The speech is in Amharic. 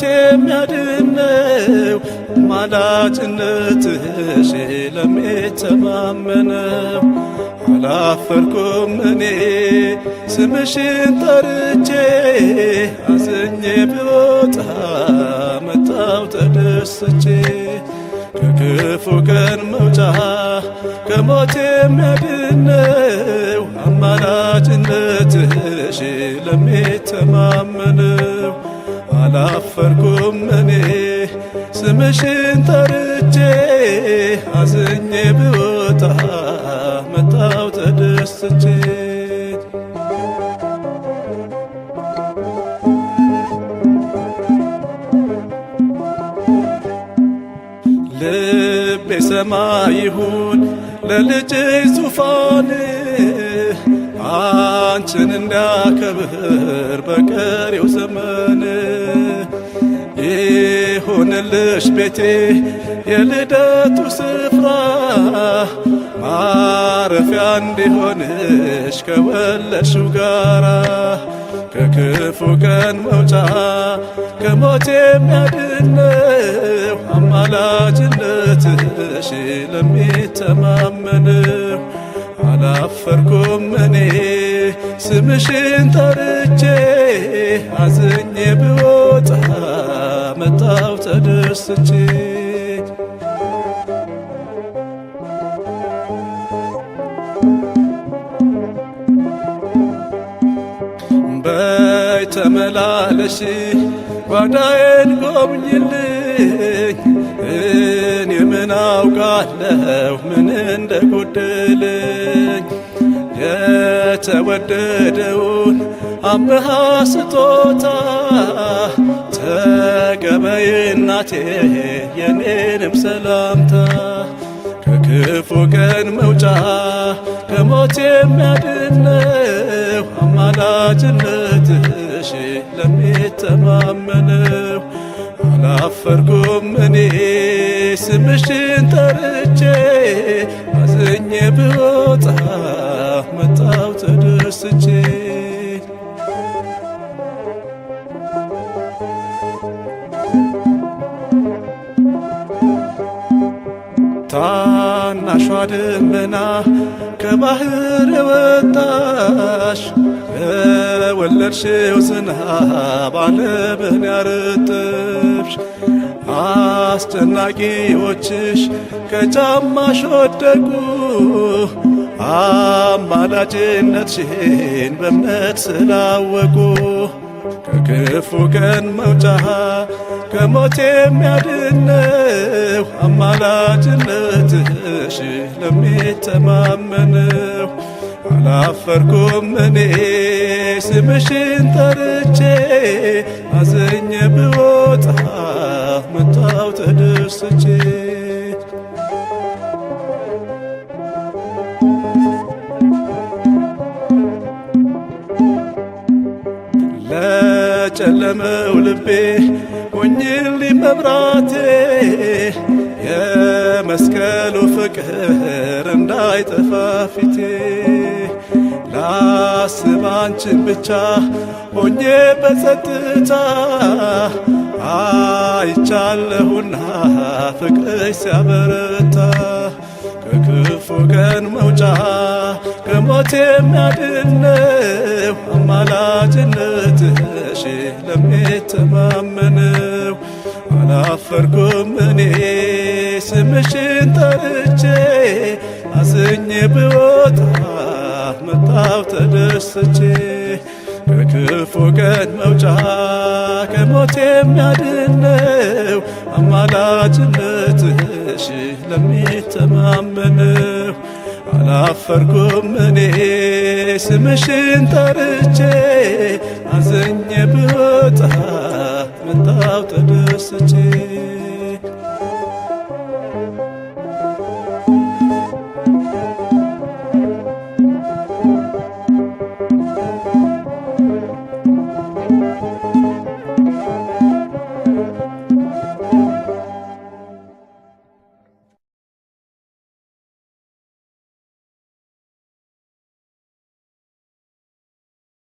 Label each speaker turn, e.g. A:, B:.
A: ከሞት የሚያድነው አማላጅነትሽ ለሚተማመነው አላፈርኩም እኔ ስምሽን ጠርቼ አዝኜ ብወጣ መጣው ተደስቼ ከክፉ ቀን መውጫ ከሞት የሚያድነው አማላጅነትሽ ለሚተማመነው አላፈርኩም እኔ ስምሽን ጠርቼ አዝኜ ብወጣ መጣው ተደስቼ ልቤ ሰማይ ይሁን ለልጅሽ ዙፋን አንቺን እንዳከብር በቀሪው ዘመን ይሁንልሽ ቤቴ የልደቱ ስፍራ ማረፊያ እንዲሆንሽ ከወለድሽው ጋራ ከክፉ ቀን መውጫ ከሞት የሚያድነው አማላጅነትሽ ለሚተማመነው አላፈርኩም እኔ ስምሽን ጠርቼ አዝኜ ብወጣ መጣው ተደስቼ በይ ተመላለሺ ጓዳዬን ጎብኝልኝ እኔ ምን አውቃለሁ ምን እንደጎደለኝ የተወደደውን አምሃ ስጦታ ተቀበይ እናቴ የኔንም ሰላምታ ከክፉ ቀን መውጫ ከሞት የሚያድነው አማላጅነትሽ ለሚተማመነው አላፈርኩም እኔ ስምሽን ጠርቼ አዝኜ ብወጣ መጣው ተደስቼ ታናሿ ደመና ከባህር የወጣሽ የወለድሽው ዝናብ ዓለምን ያረጠብሽ አስጨናቂዎችሽ ከጫማሽ ወደቁ አማላጅነትሽን በእምነት ስላወቁ ከክፉ ቀን መውጫ ከሞት የሚያድነው አማላጅነትሽ ለሚተማመነው አላፈርኩም እኔ ስምሽን ጠርቼ አዝኜ ብወጣ መጣው ተደስቼ ለጨለመው ልቤ ሆኝልኝ መብራቴ የመስቀሉ ፍቅር እንዳይጠፋ ፊቴ ላስብ አንቺን ብቻ ሆኜ በጸጥታ አይቻለሁና ፍቅርሽ ሲያበረታ ከክፉ ቀን መውጫ ከሞት የሚያድነው አማላጅነትሽ ለሚተማመነው አላፈርኩም እኔ ስምሽን ጠርቼ አዝኜ ብወጣ መጣው ተደስቼ ከክፉ ቀን መውጫ ከሞት የሚያድነው አማላጅነትሽ ለሚተማመነው አላፈርኩም እኔ ስምሽን ጠርቼ አዝኜ